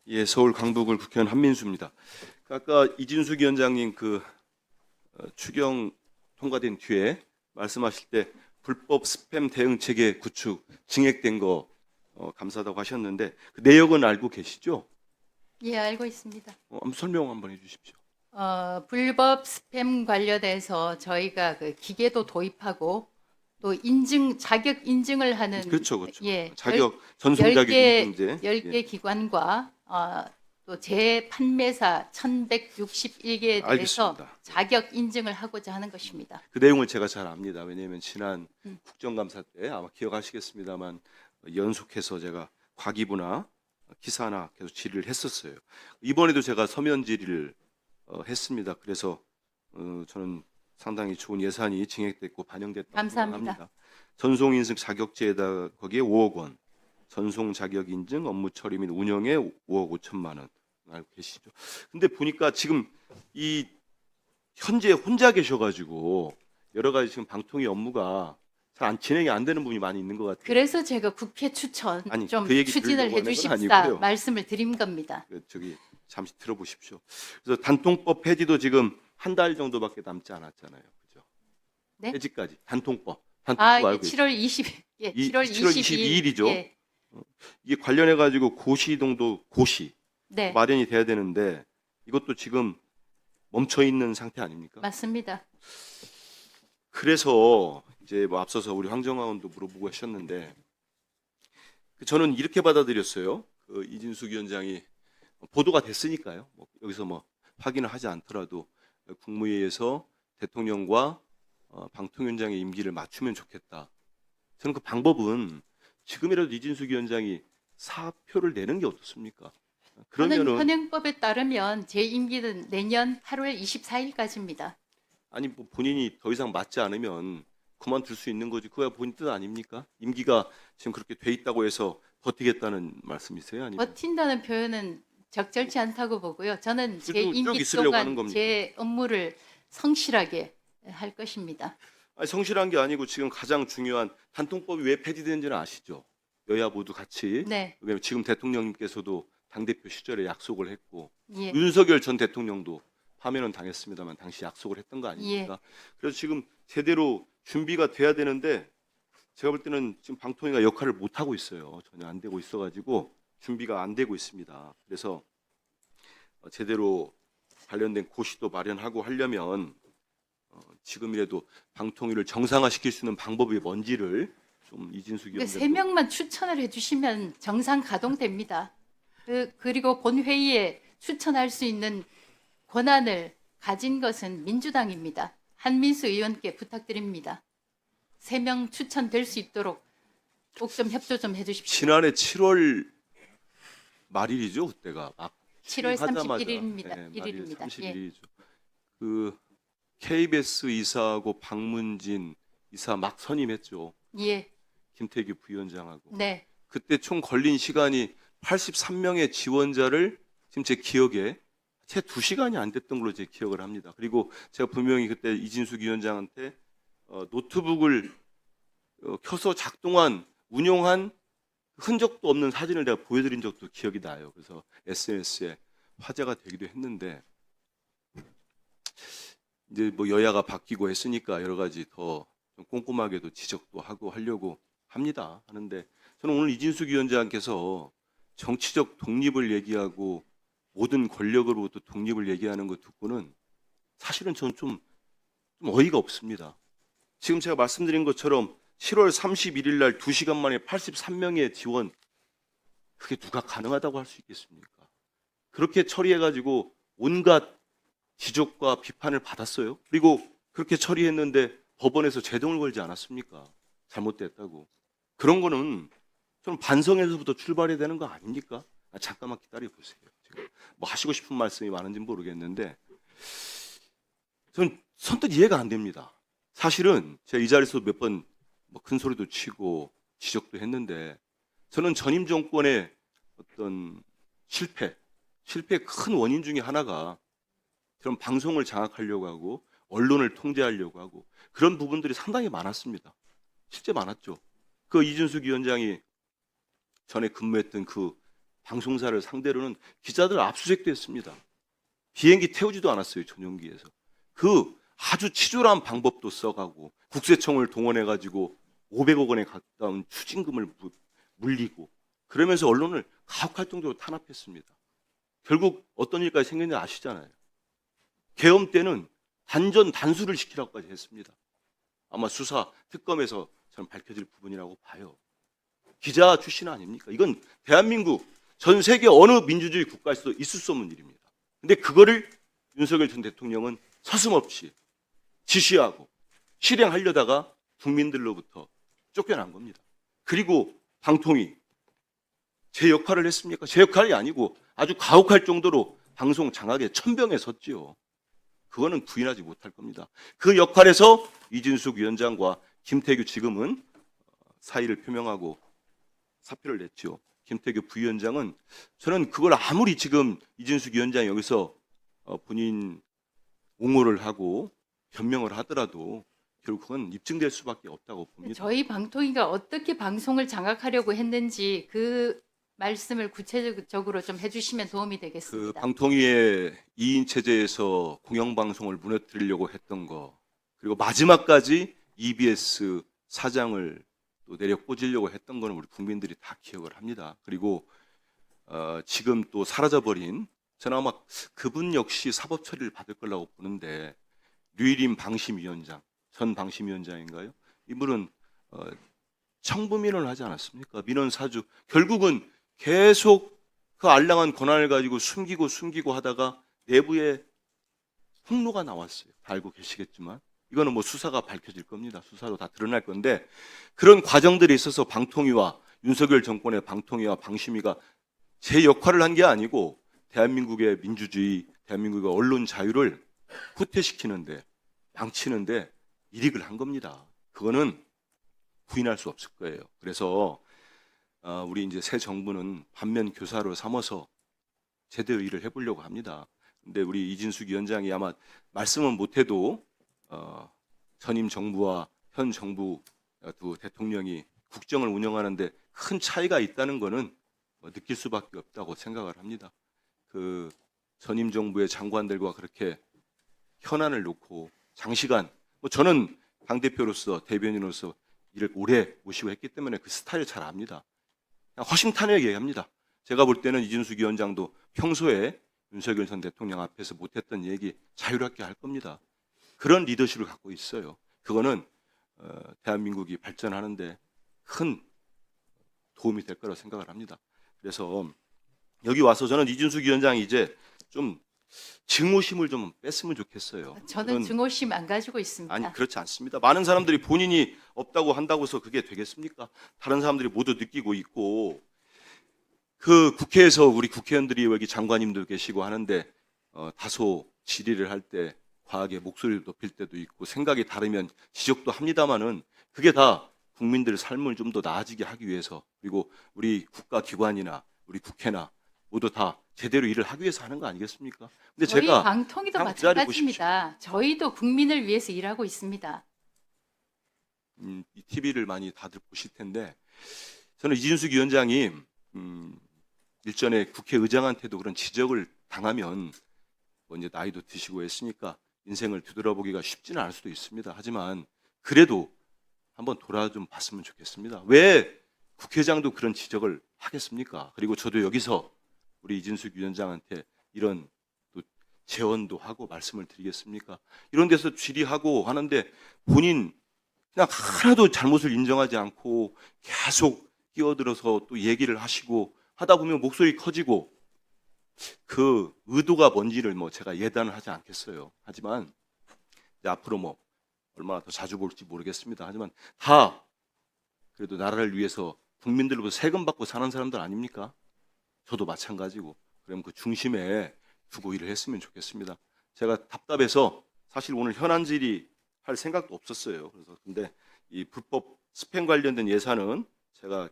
예, 서울 강북을 국회의원 한민수입니다. 아까 이진숙 위원장님 추경 통과된 뒤에 말씀하실 때 불법 스팸 대응 체계 구축 증액된 거 감사하다고 하셨는데 그 내역은 알고 계시죠? 예, 알고 있습니다. 한번 설명 한번 해주십시오. 불법 스팸 관련해서 저희가 그 기계도 도입하고 또 자격 인증을 하는 그렇죠, 그렇죠. 예, 자격 전송 자격 인증제. 10개 예, 기관과 또 재판매사 1161개에 대해서 알겠습니다. 자격 인증을 하고자 하는 것입니다. 그 내용을 제가 잘 압니다. 왜냐하면 지난 음. 국정감사 때 아마 기억하시겠습니다만 연속해서 제가 과기부나 기사나 계속 질의를 했었어요. 이번에도 제가 서면 질의를 했습니다. 그래서 저는 상당히 좋은 예산이 증액됐고 반영됐다고 감사합니다. 생각합니다. 전송 인증 자격제에다 거기에 5억 원, 전송 자격 인증 업무 처리 및 운영에 5억 5천만 원 알고 계시죠? 근데 보니까 지금 이 현재 혼자 계셔가지고 여러 가지 지금 방통위 업무가 잘 진행이 안 되는 부분이 많이 있는 것 같아요. 그래서 제가 국회 추천 아니, 좀 그 얘기 추진을 들으려고 하는 건 해주십사 아니고요. 말씀을 드린 겁니다. 저기 잠시 들어보십시오. 그래서 단통법 폐지도 지금 한 달 정도밖에 남지 않았잖아요. 그죠? 네? 폐지까지 단통법 예, 알고 계시죠? 7월 7월 22일이죠. 예, 이게 관련해 가지고 고시동도 고시 네, 마련이 돼야 되는데 이것도 지금 멈춰 있는 상태 아닙니까? 맞습니다. 그래서 이제 뭐 앞서서 우리 황정화 의원도 물어보고 하셨는데 저는 이렇게 받아들였어요. 이진숙 위원장이 보도가 됐으니까요. 여기서 확인을 하지 않더라도 국무회의에서 대통령과 방통위원장의 임기를 맞추면 좋겠다. 저는 그 방법은 지금이라도 이진숙 위원장이 사표를 내는 게 어떻습니까? 저는 그러면은 현행법에 따르면 제 임기는 내년 8월 24일까지입니다. 아니 본인이 더 이상 맞지 않으면 그만둘 수 있는 거지. 그거야 본인 뜻 아닙니까? 임기가 지금 그렇게 돼 있다고 해서 버티겠다는 말씀이세요? 아니면 버틴다는 표현은 적절치 않다고 보고요. 저는 제 그래도 쭉 임기 있으려고 하는 동안 겁니까? 제 업무를 성실하게 할 것입니다. 아니, 성실한 게 아니고 지금 가장 중요한 단통법이 왜 폐지되는지는 아시죠? 여야 모두 같이. 네, 왜냐면 지금 대통령님께서도 당대표 시절에 약속을 했고 예, 윤석열 전 대통령도 파면은 당했습니다만 당시 약속을 했던 거 아닙니까? 그래서 지금 제대로 준비가 돼야 되는데 제가 볼 때는 지금 방통위가 역할을 못 하고 있어요. 전혀 안 되고 있어가지고 준비가 안 되고 있습니다. 그래서 제대로 관련된 고시도 마련하고 하려면 지금이라도 방통위를 정상화시킬 수 있는 방법이 뭔지를 좀 이진숙 그러니까 위원장 세 명만 추천을 해주시면 정상 가동됩니다. 그리고 본회의에 추천할 수 있는 권한을 가진 것은 민주당입니다. 한민수 의원께 부탁드립니다. 3명 추천될 수 있도록 꼭 좀 협조 좀 해주십시오. 지난해 7월 말일이죠, 그때가 막 7월 취임하자마자. 31일입니다. 네, 1일입니다. 31일이죠. 그 KBS 이사하고 박문진 이사 막 선임했죠. 예, 김태규 부위원장하고. 네, 그때 총 걸린 시간이 83명의 지원자를 지금 제 기억에 채 2시간이 안 됐던 걸로 제 기억을 합니다. 그리고 제가 분명히 그때 이진숙 위원장한테 노트북을 켜서 작동한 운용한 흔적도 없는 사진을 내가 보여드린 적도 기억이 나요. 그래서 SNS에 화제가 되기도 했는데 이제 여야가 바뀌고 했으니까 여러 가지 더 좀 꼼꼼하게도 지적도 하고 하려고 합니다. 하는데 저는 오늘 이진숙 위원장께서 정치적 독립을 얘기하고 모든 권력으로부터 독립을 얘기하는 거 듣고는 사실은 저는 좀 어이가 없습니다. 지금 제가 말씀드린 것처럼 7월 31일 날 2시간 만에 83명의 지원, 그게 누가 가능하다고 할 수 있겠습니까? 그렇게 처리해가지고 온갖 지적과 비판을 받았어요. 그리고 그렇게 처리했는데 법원에서 제동을 걸지 않았습니까? 잘못됐다고. 그런 거는 저는 반성에서부터 출발해야 되는 거 아닙니까? 잠깐만 기다려 보세요. 지금 하시고 싶은 말씀이 많은지 모르겠는데 저는 선뜻 이해가 안 됩니다. 사실은 제가 이 자리에서 몇 번 큰 소리도 치고 지적도 했는데 저는 전임 정권의 어떤 실패의 큰 원인 중에 하나가 그런 방송을 장악하려고 하고 언론을 통제하려고 하고 그런 부분들이 상당히 많았습니다. 실제 많았죠. 그 이준숙 위원장이 전에 근무했던 그 방송사를 상대로는 기자들 압수수색도 했습니다. 비행기 태우지도 않았어요. 전용기에서. 그 아주 치졸한 방법도 써가고 국세청을 동원해가지고 500억 원에 가까운 추징금을 물리고 그러면서 언론을 가혹할 정도로 탄압했습니다. 결국 어떤 일까지 생겼는지 아시잖아요. 계엄 때는 단수를 시키라고까지 했습니다. 아마 수사 특검에서 저는 밝혀질 부분이라고 봐요. 기자 출신 아닙니까? 이건 대한민국 전 세계 어느 민주주의 국가에서도 있을 수 없는 일입니다. 근데 그거를 윤석열 전 대통령은 서슴없이 지시하고 실행하려다가 국민들로부터 쫓겨난 겁니다. 그리고 방통위 제 역할을 했습니까? 제 역할이 아니고 아주 가혹할 정도로 방송 장악에 천병에 섰지요. 그거는 부인하지 못할 겁니다. 그 역할에서 이진숙 위원장과 김태규 지금은 사의를 표명하고 사표를 냈죠. 김태규 부위원장은 저는 그걸 아무리 지금 이진숙 위원장이 여기서 본인 옹호를 하고 변명을 하더라도 결국은 입증될 수밖에 없다고 봅니다. 저희 방통위가 어떻게 방송을 장악하려고 했는지 그 말씀을 구체적으로 좀 해주시면 도움이 그 되겠습니다. 방통위의 2인 체제에서 공영방송을 무너뜨리려고 했던 거, 그리고 마지막까지 EBS 사장을 또 내려 꽂으려고 했던 거는 우리 국민들이 다 기억을 합니다. 그리고 지금 또 사라져버린, 저는 아마 그분 역시 사법 처리를 받을 거라고 보는데, 류일임 방심위원장, 전 방심위원장인가요? 이분은 청부민원을 하지 않았습니까? 민원 사주. 결국은 계속 그 알량한 권한을 가지고 숨기고 하다가 내부에 폭로가 나왔어요. 다 알고 계시겠지만 이거는 뭐 수사가 밝혀질 겁니다. 수사로 다 드러날 건데, 그런 과정들에 있어서 방통위와 윤석열 정권의 방통위와 방심위가 제 역할을 한 게 아니고 대한민국의 민주주의, 대한민국의 언론 자유를 후퇴시키는데, 망치는데 일익을 한 겁니다. 그거는 부인할 수 없을 거예요. 그래서 우리 이제 새 정부는 반면 교사로 삼아서 제대로 일을 해보려고 합니다. 근데 우리 이진숙 위원장이 아마 말씀은 못해도 전임 정부와 현 정부 두 대통령이 국정을 운영하는데 큰 차이가 있다는 것은 느낄 수밖에 없다고 생각을 합니다. 그 전임 정부의 장관들과 그렇게 현안을 놓고 장시간, 저는 당대표로서 대변인으로서 일을 오래 모시고 했기 때문에 그 스타일 잘 압니다. 그냥 허심탄회하게 얘기합니다. 제가 볼 때는 이진숙 위원장도 평소에 윤석열 전 대통령 앞에서 못했던 얘기 자유롭게 할 겁니다. 그런 리더십을 갖고 있어요. 그거는 대한민국이 발전하는데 큰 도움이 될 거라고 생각을 합니다. 그래서 여기 와서 저는 이진숙 위원장이 이제 좀 증오심을 좀 뺐으면 좋겠어요. 저는 증오심 안 가지고 있습니다. 아니, 그렇지 않습니다. 많은 사람들이 본인이 없다고 한다고 해서 그게 되겠습니까? 다른 사람들이 모두 느끼고 있고, 그 국회에서 우리 국회의원들이 여기 장관님도 계시고 하는데 다소 질의를 할 때 과하게 목소리를 높일 때도 있고 생각이 다르면 지적도 합니다마는 그게 다 국민들 삶을 좀 더 나아지게 하기 위해서, 그리고 우리 국가기관이나 우리 국회나 모두 다 제대로 일을 하기 위해서 하는 거 아니겠습니까? 근데 저희 제가 방통위도 그냥 기다려 마찬가지입니다. 저희도 국민을 위해서 일하고 있습니다. 이 TV를 많이 다들 보실 텐데, 저는 이진숙 위원장이 일전에 국회의장한테도 그런 지적을 당하면 뭐 이제 나이도 드시고 했으니까 인생을 뒤돌아보기가 쉽지는 않을 수도 있습니다. 하지만 그래도 한번 돌아 좀 봤으면 좋겠습니다. 왜 국회의장도 그런 지적을 하겠습니까? 그리고 저도 여기서 우리 이진숙 위원장한테 이런 또 재원도 하고 말씀을 드리겠습니까? 이런 데서 질의하고 하는데 본인 그냥 하나도 잘못을 인정하지 않고 계속 끼어들어서 또 얘기를 하시고 하다 보면 목소리 커지고, 그 의도가 뭔지를 뭐 제가 예단을 하지 않겠어요. 하지만 이제 앞으로 뭐 얼마나 더 자주 볼지 모르겠습니다. 하지만 다 그래도 나라를 위해서 국민들로부터 세금 받고 사는 사람들 아닙니까? 저도 마찬가지고. 그럼 그 중심에 두고 일을 했으면 좋겠습니다. 제가 답답해서 사실 오늘 현안 질의할 생각도 없었어요. 그래서 근데 이 불법 스팸 관련된 예산은 제가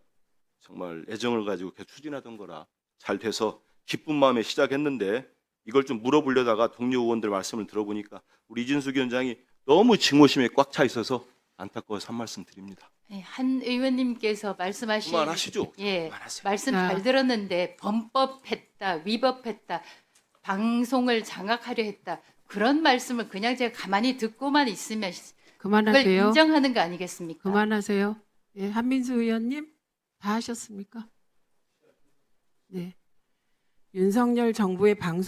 정말 애정을 가지고 계속 추진하던 거라 잘 돼서 기쁜 마음에 시작했는데, 이걸 좀 물어보려다가 동료 의원들 말씀을 들어보니까 우리 이진숙 위원장이 너무 증오심에 꽉 차 있어서 안타까워서 한 말씀 드립니다. 예, 한 의원님께서 말씀하신 그만하시죠. 예, 그만하세요. 말씀 자. 잘 들었는데 범법했다, 위법했다, 방송을 장악하려 했다 그런 말씀을 그냥 제가 가만히 듣고만 있으면 그걸 그만하세요. 인정하는 거 아니겠습니까? 그만하세요. 예, 한민수 의원님 다 하셨습니까? 네. 윤석열 정부의 방송